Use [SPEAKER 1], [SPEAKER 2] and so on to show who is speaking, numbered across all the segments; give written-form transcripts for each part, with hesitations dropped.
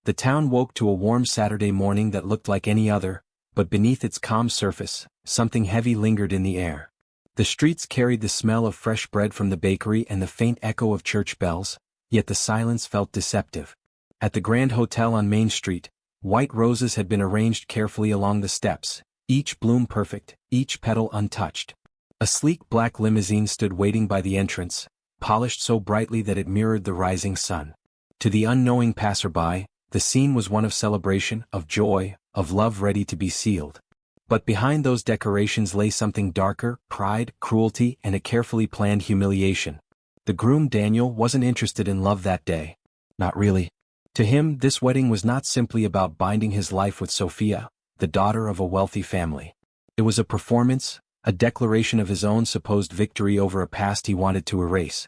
[SPEAKER 1] The town woke to a warm Saturday morning that looked like any other, but beneath its calm surface, something heavy lingered in the air. The streets carried the smell of fresh bread from the bakery and the faint echo of church bells, yet the silence felt deceptive. At the Grand Hotel on Main Street, white roses had been arranged carefully along the steps, each bloom perfect, each petal untouched. A sleek black limousine stood waiting by the entrance, polished so brightly that it mirrored the rising sun. To the unknowing passerby, the scene was one of celebration, of joy, of love ready to be sealed. But behind those decorations lay something darker: pride, cruelty, and a carefully planned humiliation. The groom Daniel wasn't interested in love that day. Not really. To him, this wedding was not simply about binding his life with Sophia, the daughter of a wealthy family. It was a performance, a declaration of his own supposed victory over a past he wanted to erase.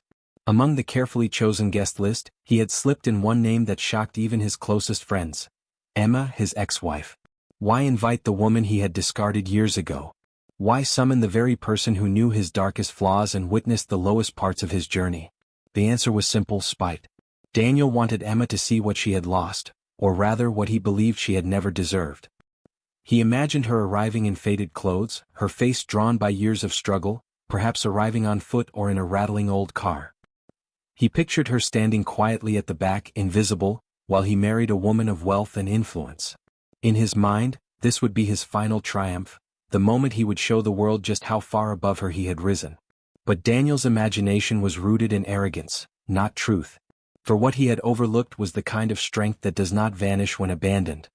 [SPEAKER 1] Among the carefully chosen guest list, he had slipped in one name that shocked even his closest friends: Emma, his ex-wife. Why invite the woman he had discarded years ago? Why summon the very person who knew his darkest flaws and witnessed the lowest parts of his journey? The answer was simple: spite. Daniel wanted Emma to see what she had lost, or rather what he believed she had never deserved. He imagined her arriving in faded clothes, her face drawn by years of struggle, perhaps arriving on foot or in a rattling old car. He pictured her standing quietly at the back, invisible, while he married a woman of wealth and influence. In his mind, this would be his final triumph, the moment he would show the world just how far above her he had risen. But Daniel's imagination was rooted in arrogance, not truth. For what he had overlooked was the kind of strength that does not vanish when abandoned.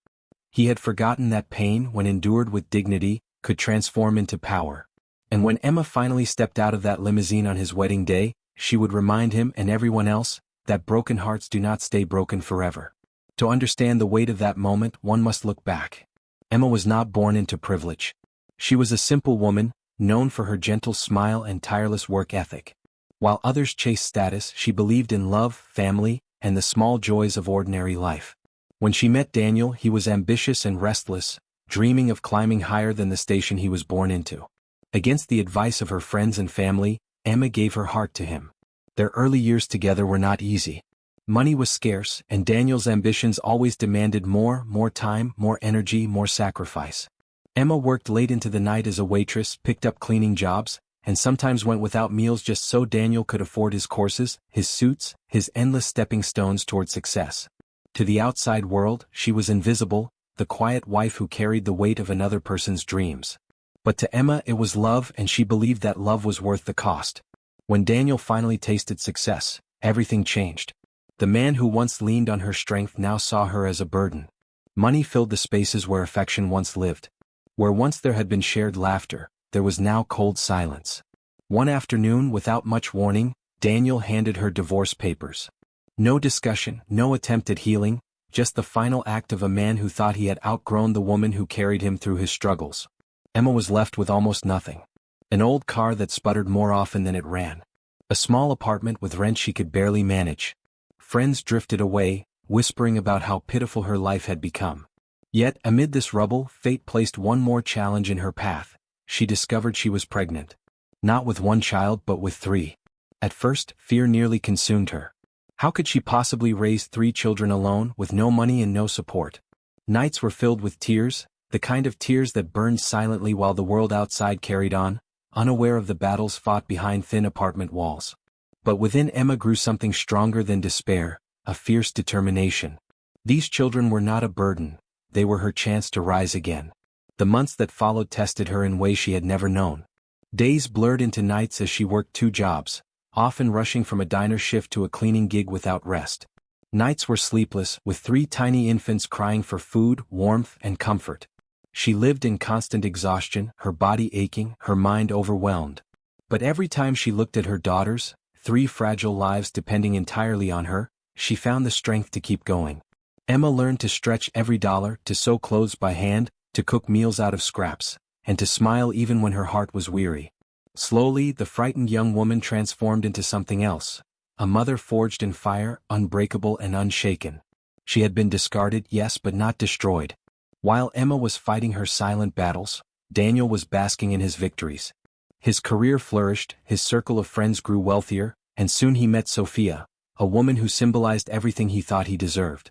[SPEAKER 1] He had forgotten that pain, when endured with dignity, could transform into power. And when Emma finally stepped out of that limousine on his wedding day, she would remind him and everyone else that broken hearts do not stay broken forever. To understand the weight of that moment, one must look back. Emma was not born into privilege. She was a simple woman, known for her gentle smile and tireless work ethic. While others chased status, she believed in love, family, and the small joys of ordinary life. When she met Daniel, he was ambitious and restless, dreaming of climbing higher than the station he was born into. Against the advice of her friends and family, Emma gave her heart to him. Their early years together were not easy. Money was scarce, and Daniel's ambitions always demanded more time, more energy, more sacrifice. Emma worked late into the night as a waitress, picked up cleaning jobs, and sometimes went without meals just so Daniel could afford his courses, his suits, his endless stepping stones toward success. To the outside world, she was invisible, the quiet wife who carried the weight of another person's dreams. But to Emma it was love, and she believed that love was worth the cost. When Daniel finally tasted success, everything changed. The man who once leaned on her strength now saw her as a burden. Money filled the spaces where affection once lived. Where once there had been shared laughter, there was now cold silence. One afternoon, without much warning, Daniel handed her divorce papers. No discussion, no attempt at healing, just the final act of a man who thought he had outgrown the woman who carried him through his struggles. Emma was left with almost nothing. An old car that sputtered more often than it ran. A small apartment with rent she could barely manage. Friends drifted away, whispering about how pitiful her life had become. Yet, amid this rubble, fate placed one more challenge in her path. She discovered she was pregnant. Not with one child but with 3. At first, fear nearly consumed her. How could she possibly raise 3 children alone, with no money and no support? Nights were filled with tears, the kind of tears that burned silently while the world outside carried on, unaware of the battles fought behind thin apartment walls. But within Emma grew something stronger than despair, a fierce determination. These children were not a burden, they were her chance to rise again. The months that followed tested her in ways she had never known. Days blurred into nights as she worked 2 jobs, often rushing from a diner shift to a cleaning gig without rest. Nights were sleepless, with 3 tiny infants crying for food, warmth, and comfort. She lived in constant exhaustion, her body aching, her mind overwhelmed. But every time she looked at her daughters, 3 fragile lives depending entirely on her, she found the strength to keep going. Emma learned to stretch every dollar, to sew clothes by hand, to cook meals out of scraps, and to smile even when her heart was weary. Slowly, the frightened young woman transformed into something else, a mother forged in fire, unbreakable and unshaken. She had been discarded, yes, but not destroyed. While Emma was fighting her silent battles, Daniel was basking in his victories. His career flourished, his circle of friends grew wealthier, and soon he met Sophia, a woman who symbolized everything he thought he deserved.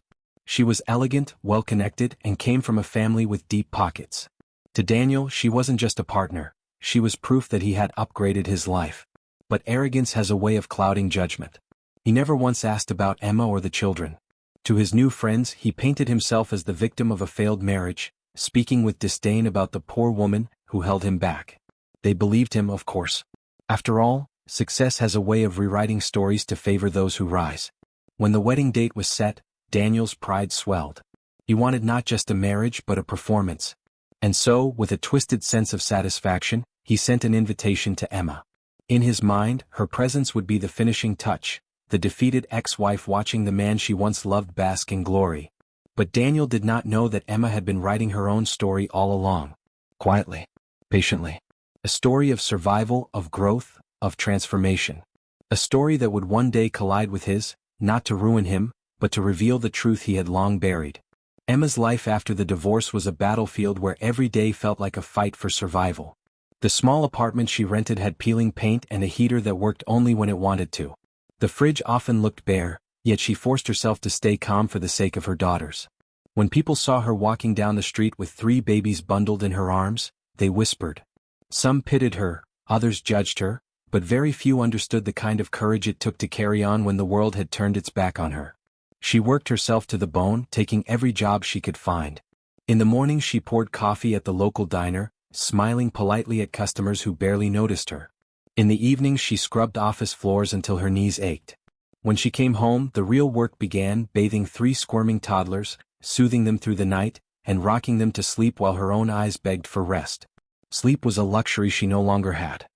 [SPEAKER 1] She was elegant, well-connected, and came from a family with deep pockets. To Daniel, she wasn't just a partner, she was proof that he had upgraded his life. But arrogance has a way of clouding judgment. He never once asked about Emma or the children. To his new friends, he painted himself as the victim of a failed marriage, speaking with disdain about the poor woman who held him back. They believed him, of course. After all, success has a way of rewriting stories to favor those who rise. When the wedding date was set, Daniel's pride swelled. He wanted not just a marriage but a performance. And so, with a twisted sense of satisfaction, he sent an invitation to Emma. In his mind, her presence would be the finishing touch, the defeated ex-wife watching the man she once loved bask in glory. But Daniel did not know that Emma had been writing her own story all along. Quietly. Patiently. A story of survival, of growth, of transformation. A story that would one day collide with his, not to ruin him, but to reveal the truth he had long buried. Emma's life after the divorce was a battlefield where every day felt like a fight for survival. The small apartment she rented had peeling paint and a heater that worked only when it wanted to. The fridge often looked bare, yet she forced herself to stay calm for the sake of her daughters. When people saw her walking down the street with 3 babies bundled in her arms, they whispered. Some pitied her, others judged her, but very few understood the kind of courage it took to carry on when the world had turned its back on her. She worked herself to the bone, taking every job she could find. In the morning she poured coffee at the local diner, smiling politely at customers who barely noticed her. In the evenings she scrubbed office floors until her knees ached. When she came home, the real work began, bathing 3 squirming toddlers, soothing them through the night, and rocking them to sleep while her own eyes begged for rest. Sleep was a luxury she no longer had.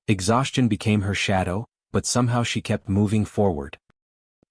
[SPEAKER 1] Exhaustion became her shadow, but somehow she kept moving forward.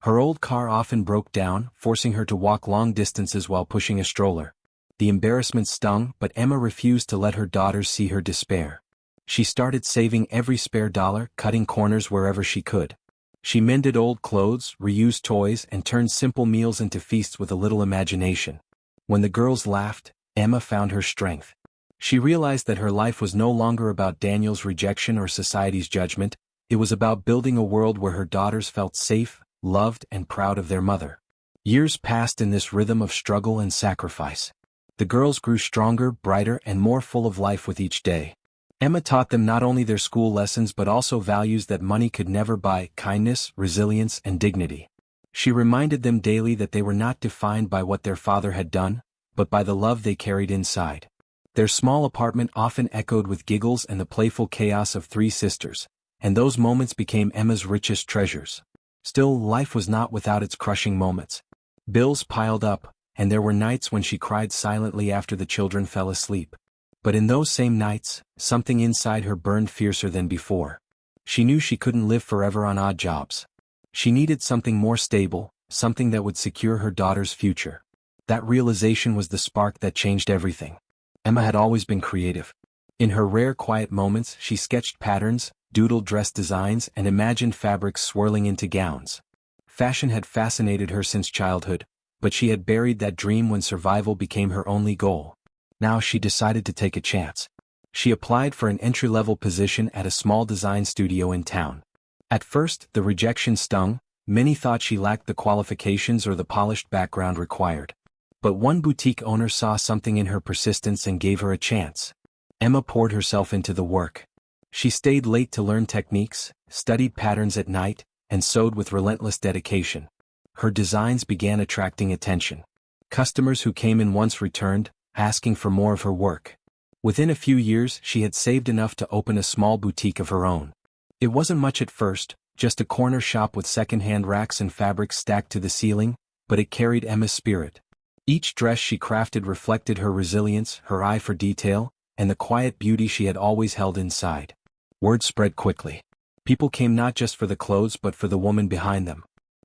[SPEAKER 1] Her old car often broke down, forcing her to walk long distances while pushing a stroller. The embarrassment stung, but Emma refused to let her daughters see her despair. She started saving every spare dollar, cutting corners wherever she could. She mended old clothes, reused toys, and turned simple meals into feasts with a little imagination. When the girls laughed, Emma found her strength. She realized that her life was no longer about Daniel's rejection or society's judgment, it was about building a world where her daughters felt safe, loved, and proud of their mother. Years passed in this rhythm of struggle and sacrifice. The girls grew stronger, brighter, and more full of life with each day. Emma taught them not only their school lessons but also values that money could never buy: kindness, resilience, and dignity. She reminded them daily that they were not defined by what their father had done, but by the love they carried inside. Their small apartment often echoed with giggles and the playful chaos of 3 sisters, and those moments became Emma's richest treasures. Still, life was not without its crushing moments. Bills piled up, and there were nights when she cried silently after the children fell asleep. But in those same nights, something inside her burned fiercer than before. She knew she couldn't live forever on odd jobs. She needed something more stable, something that would secure her daughter's future. That realization was the spark that changed everything. Emma had always been creative. In her rare quiet moments, she sketched patterns, doodled dress designs, and imagined fabrics swirling into gowns. Fashion had fascinated her since childhood, but she had buried that dream when survival became her only goal. Now she decided to take a chance. She applied for an entry-level position at a small design studio in town. At first, the rejection stung. Many thought she lacked the qualifications or the polished background required. But one boutique owner saw something in her persistence and gave her a chance. Emma poured herself into the work. She stayed late to learn techniques, studied patterns at night, and sewed with relentless dedication. Her designs began attracting attention. Customers who came in once returned, asking for more of her work. Within a few years, she had saved enough to open a small boutique of her own. It wasn't much at first, just a corner shop with second-hand racks and fabrics stacked to the ceiling, but it carried Emma's spirit. Each dress she crafted reflected her resilience, her eye for detail, and the quiet beauty she had always held inside. Word spread quickly. People came not just for the clothes but for the woman behind them.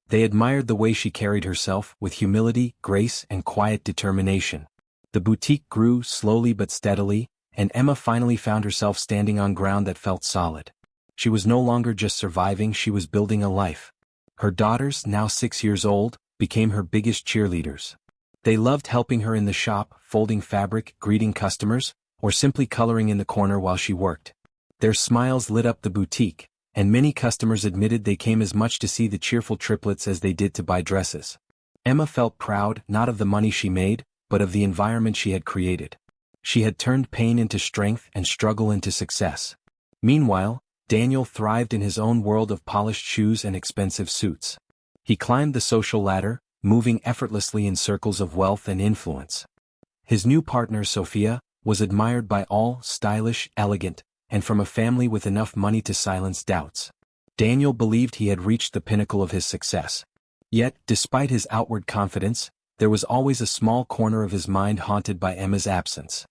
[SPEAKER 1] They admired the way she carried herself, with humility, grace, and quiet determination. The boutique grew slowly but steadily, and Emma finally found herself standing on ground that felt solid. She was no longer just surviving, she was building a life. Her daughters, now 6 years old, became her biggest cheerleaders. They loved helping her in the shop, folding fabric, greeting customers, or simply coloring in the corner while she worked. Their smiles lit up the boutique, and many customers admitted they came as much to see the cheerful triplets as they did to buy dresses. Emma felt proud not of the money she made, but of the environment she had created. She had turned pain into strength and struggle into success. Meanwhile, Daniel thrived in his own world of polished shoes and expensive suits. He climbed the social ladder, moving effortlessly in circles of wealth and influence. His new partner, Sophia, was admired by all, stylish, elegant, and from a family with enough money to silence doubts. Daniel believed he had reached the pinnacle of his success. Yet, despite his outward confidence, there was always a small corner of his mind haunted by Emma's absence.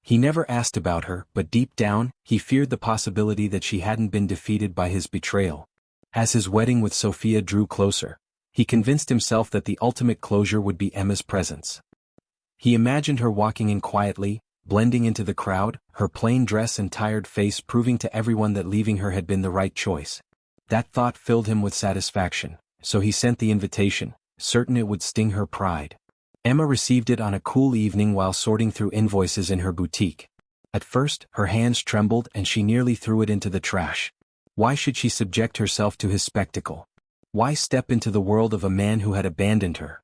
[SPEAKER 1] He never asked about her, but deep down, he feared the possibility that she hadn't been defeated by his betrayal. As his wedding with Sophia drew closer, he convinced himself that the ultimate closure would be Emma's presence. He imagined her walking in quietly, blending into the crowd, her plain dress and tired face proving to everyone that leaving her had been the right choice. That thought filled him with satisfaction, so he sent the invitation, certain it would sting her pride. Emma received it on a cool evening while sorting through invoices in her boutique. At first, her hands trembled and she nearly threw it into the trash. Why should she subject herself to his spectacle? Why step into the world of a man who had abandoned her?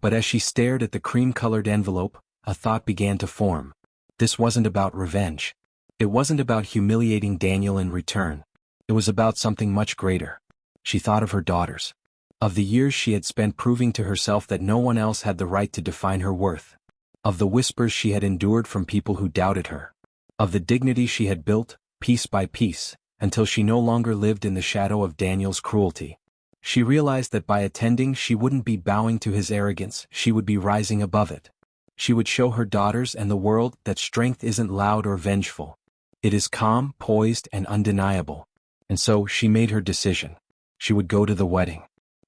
[SPEAKER 1] But as she stared at the cream-colored envelope, a thought began to form. This wasn't about revenge. It wasn't about humiliating Daniel in return. It was about something much greater. She thought of her daughters. Of the years she had spent proving to herself that no one else had the right to define her worth. Of the whispers she had endured from people who doubted her. Of the dignity she had built, piece by piece, until she no longer lived in the shadow of Daniel's cruelty. She realized that by attending she wouldn't be bowing to his arrogance, she would be rising above it. She would show her daughters and the world that strength isn't loud or vengeful. It is calm, poised, and undeniable. And so she made her decision. She would go to the wedding.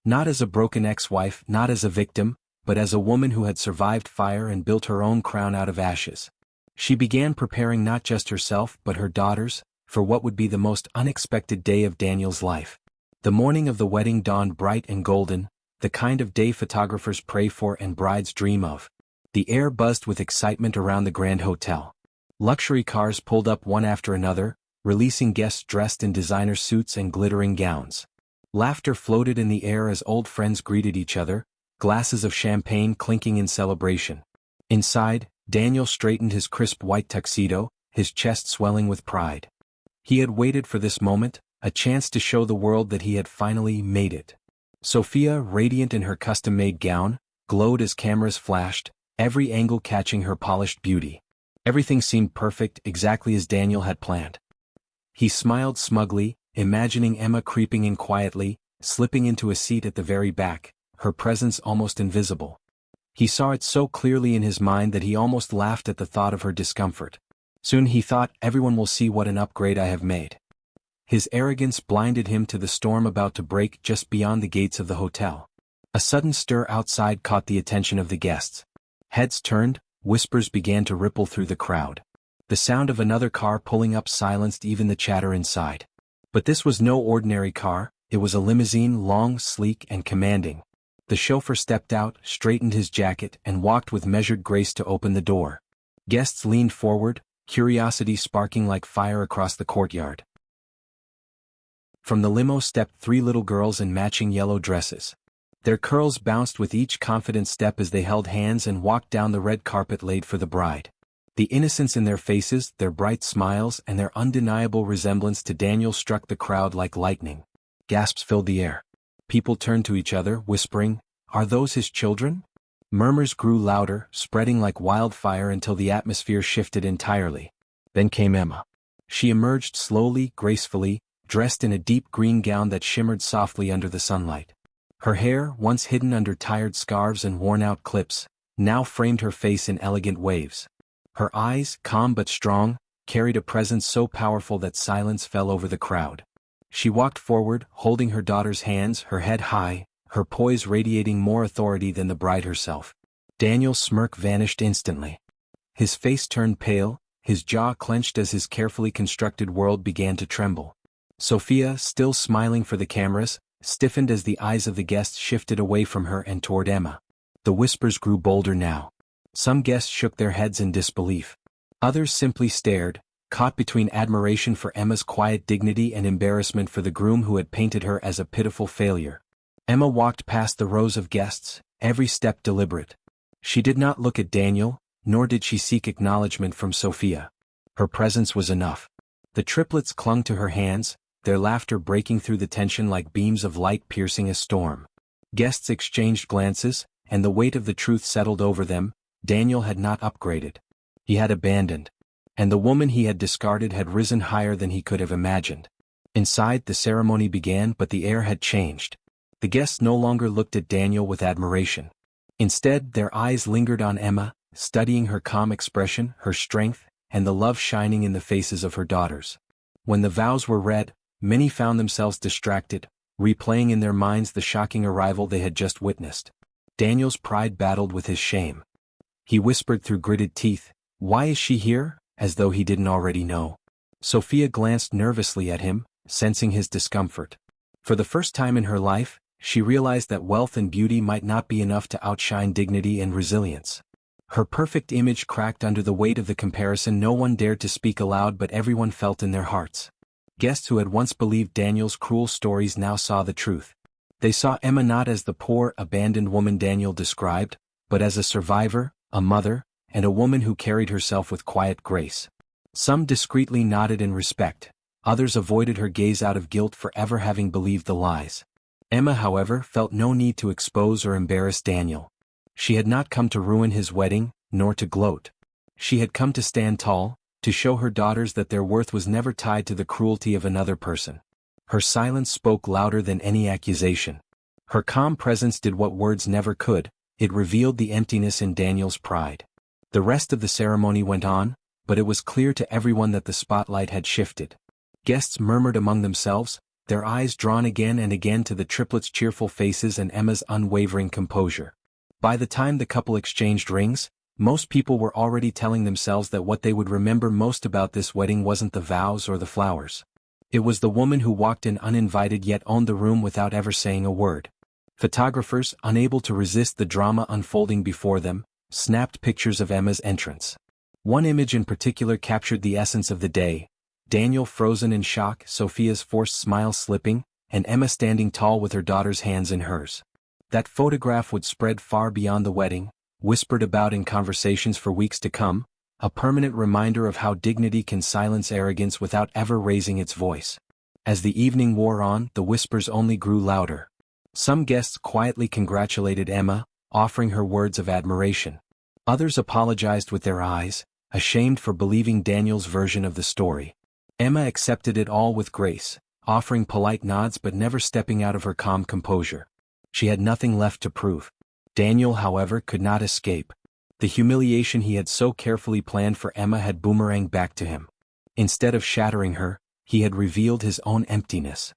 [SPEAKER 1] Not as a broken ex-wife, not as a victim, but as a woman who had survived fire and built her own crown out of ashes. She began preparing not just herself but her daughters, for what would be the most unexpected day of Daniel's life. The morning of the wedding dawned bright and golden, the kind of day photographers pray for and brides dream of. The air buzzed with excitement around the grand hotel. Luxury cars pulled up one after another, releasing guests dressed in designer suits and glittering gowns. Laughter floated in the air as old friends greeted each other, glasses of champagne clinking in celebration. Inside, Daniel straightened his crisp white tuxedo, his chest swelling with pride. He had waited for this moment, a chance to show the world that he had finally made it. Sophia, radiant in her custom-made gown, glowed as cameras flashed, every angle catching her polished beauty. Everything seemed perfect, exactly as Daniel had planned. He smiled smugly, imagining Emma creeping in quietly, slipping into a seat at the very back, her presence almost invisible. He saw it so clearly in his mind that he almost laughed at the thought of her discomfort. Soon he thought, everyone will see what an upgrade I have made. His arrogance blinded him to the storm about to break just beyond the gates of the hotel. A sudden stir outside caught the attention of the guests. Heads turned, whispers began to ripple through the crowd. The sound of another car pulling up silenced even the chatter inside. But this was no ordinary car, it was a limousine, long, sleek, and commanding. The chauffeur stepped out, straightened his jacket, and walked with measured grace to open the door. Guests leaned forward, curiosity sparking like fire across the courtyard. From the limo stepped three little girls in matching yellow dresses. Their curls bounced with each confident step as they held hands and walked down the red carpet laid for the bride. The innocence in their faces, their bright smiles, and their undeniable resemblance to Daniel struck the crowd like lightning. Gasps filled the air. People turned to each other, whispering, "Are those his children?" Murmurs grew louder, spreading like wildfire until the atmosphere shifted entirely. Then came Emma. She emerged slowly, gracefully, dressed in a deep green gown that shimmered softly under the sunlight. Her hair, once hidden under tired scarves and worn-out clips, now framed her face in elegant waves. Her eyes, calm but strong, carried a presence so powerful that silence fell over the crowd. She walked forward, holding her daughter's hands, her head high, her poise radiating more authority than the bride herself. Daniel's smirk vanished instantly. His face turned pale, his jaw clenched as his carefully constructed world began to tremble. Sophia, still smiling for the cameras, stiffened as the eyes of the guests shifted away from her and toward Emma. The whispers grew bolder now. Some guests shook their heads in disbelief. Others simply stared, caught between admiration for Emma's quiet dignity and embarrassment for the groom who had painted her as a pitiful failure. Emma walked past the rows of guests, every step deliberate. She did not look at Daniel, nor did she seek acknowledgement from Sophia. Her presence was enough. The triplets clung to her hands, their laughter breaking through the tension like beams of light piercing a storm. Guests exchanged glances, and the weight of the truth settled over them. Daniel had not upgraded. He had abandoned. And the woman he had discarded had risen higher than he could have imagined. Inside, the ceremony began, but the air had changed. The guests no longer looked at Daniel with admiration. Instead, their eyes lingered on Emma, studying her calm expression, her strength, and the love shining in the faces of her daughters. When the vows were read, many found themselves distracted, replaying in their minds the shocking arrival they had just witnessed. Daniel's pride battled with his shame. He whispered through gritted teeth, "Why is she here?" as though he didn't already know. Sophia glanced nervously at him, sensing his discomfort. For the first time in her life, she realized that wealth and beauty might not be enough to outshine dignity and resilience. Her perfect image cracked under the weight of the comparison. No one dared to speak aloud, but everyone felt in their hearts. Guests who had once believed Daniel's cruel stories now saw the truth. They saw Emma not as the poor, abandoned woman Daniel described, but as a survivor, a mother, and a woman who carried herself with quiet grace. Some discreetly nodded in respect, others avoided her gaze out of guilt for ever having believed the lies. Emma, however, felt no need to expose or embarrass Daniel. She had not come to ruin his wedding, nor to gloat. She had come to stand tall, to show her daughters that their worth was never tied to the cruelty of another person. Her silence spoke louder than any accusation. Her calm presence did what words never could. It revealed the emptiness in Daniel's pride. The rest of the ceremony went on, but it was clear to everyone that the spotlight had shifted. Guests murmured among themselves, their eyes drawn again and again to the triplets' cheerful faces and Emma's unwavering composure. By the time the couple exchanged rings, most people were already telling themselves that what they would remember most about this wedding wasn't the vows or the flowers. It was the woman who walked in uninvited yet owned the room without ever saying a word. Photographers, unable to resist the drama unfolding before them, snapped pictures of Emma's entrance. One image in particular captured the essence of the day: Daniel frozen in shock, Sophia's forced smile slipping, and Emma standing tall with her daughter's hands in hers. That photograph would spread far beyond the wedding, whispered about in conversations for weeks to come, a permanent reminder of how dignity can silence arrogance without ever raising its voice. As the evening wore on, the whispers only grew louder. Some guests quietly congratulated Emma, offering her words of admiration. Others apologized with their eyes, ashamed for believing Daniel's version of the story. Emma accepted it all with grace, offering polite nods but never stepping out of her calm composure. She had nothing left to prove. Daniel, however, could not escape. The humiliation he had so carefully planned for Emma had boomeranged back to him. Instead of shattering her, he had revealed his own emptiness.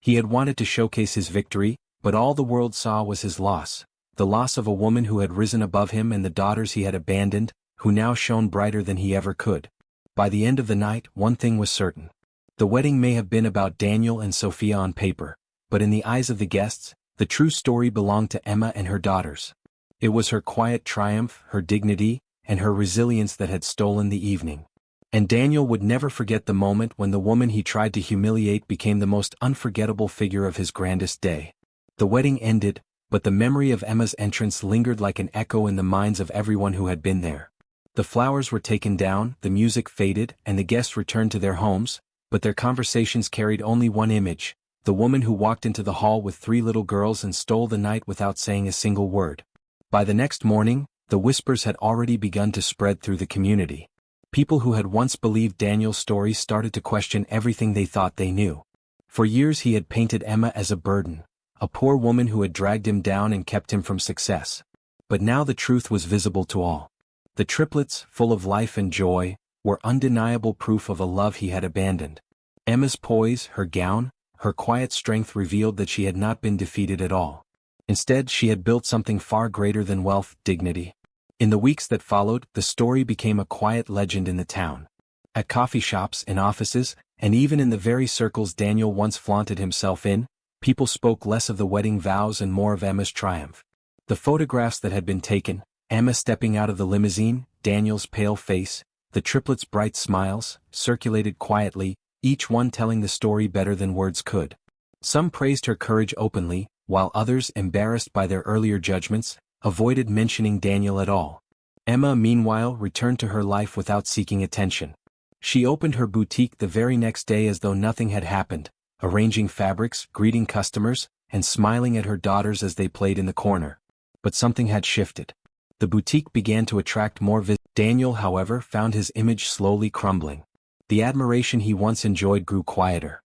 [SPEAKER 1] He had wanted to showcase his victory, but all the world saw was his loss, the loss of a woman who had risen above him and the daughters he had abandoned, who now shone brighter than he ever could. By the end of the night, one thing was certain. The wedding may have been about Daniel and Sophia on paper, but in the eyes of the guests, the true story belonged to Emma and her daughters. It was her quiet triumph, her dignity, and her resilience that had stolen the evening. And Daniel would never forget the moment when the woman he tried to humiliate became the most unforgettable figure of his grandest day. The wedding ended, but the memory of Emma's entrance lingered like an echo in the minds of everyone who had been there. The flowers were taken down, the music faded, and the guests returned to their homes, but their conversations carried only one image: the woman who walked into the hall with 3 little girls and stole the night without saying a single word. By the next morning, the whispers had already begun to spread through the community. People who had once believed Daniel's stories started to question everything they thought they knew. For years he had painted Emma as a burden, a poor woman who had dragged him down and kept him from success. But now the truth was visible to all. The triplets, full of life and joy, were undeniable proof of a love he had abandoned. Emma's poise, her gown, her quiet strength revealed that she had not been defeated at all. Instead, she had built something far greater than wealth, dignity. In the weeks that followed, the story became a quiet legend in the town. At coffee shops, in offices, and even in the very circles Daniel once flaunted himself in, people spoke less of the wedding vows and more of Emma's triumph. The photographs that had been taken, Emma stepping out of the limousine, Daniel's pale face, the triplets' bright smiles, circulated quietly, each one telling the story better than words could. Some praised her courage openly, while others, embarrassed by their earlier judgments, avoided mentioning Daniel at all. Emma, meanwhile, returned to her life without seeking attention. She opened her boutique the very next day as though nothing had happened, arranging fabrics, greeting customers, and smiling at her daughters as they played in the corner. But something had shifted. The boutique began to attract more visitors. Daniel, however, found his image slowly crumbling. The admiration he once enjoyed grew quieter.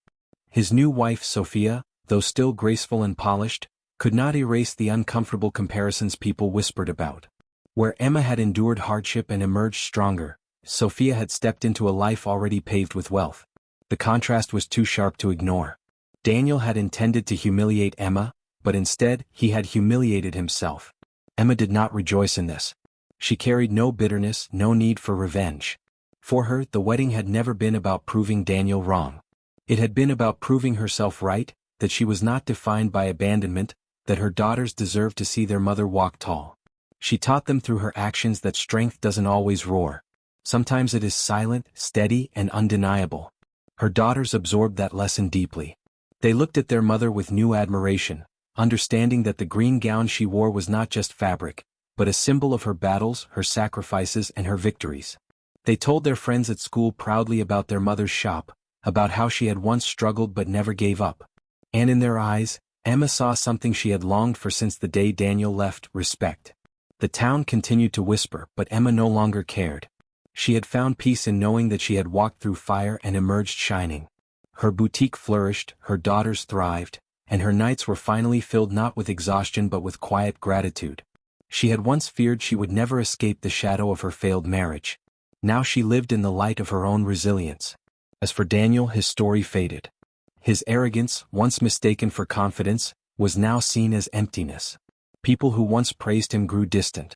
[SPEAKER 1] His new wife, Sophia, though still graceful and polished, could not erase the uncomfortable comparisons people whispered about. Where Emma had endured hardship and emerged stronger, Sophia had stepped into a life already paved with wealth. The contrast was too sharp to ignore. Daniel had intended to humiliate Emma, but instead, he had humiliated himself. Emma did not rejoice in this. She carried no bitterness, no need for revenge. For her, the wedding had never been about proving Daniel wrong. It had been about proving herself right, that she was not defined by abandonment, that her daughters deserved to see their mother walk tall. She taught them through her actions that strength doesn't always roar. Sometimes it is silent, steady, and undeniable. Her daughters absorbed that lesson deeply. They looked at their mother with new admiration, understanding that the green gown she wore was not just fabric, but a symbol of her battles, her sacrifices, and her victories. They told their friends at school proudly about their mother's shop, about how she had once struggled but never gave up. And in their eyes, Emma saw something she had longed for since the day Daniel left: respect. The town continued to whisper, but Emma no longer cared. She had found peace in knowing that she had walked through fire and emerged shining. Her boutique flourished, her daughters thrived, and her nights were finally filled not with exhaustion but with quiet gratitude. She had once feared she would never escape the shadow of her failed marriage. Now she lived in the light of her own resilience. As for Daniel, his story faded. His arrogance, once mistaken for confidence, was now seen as emptiness. People who once praised him grew distant.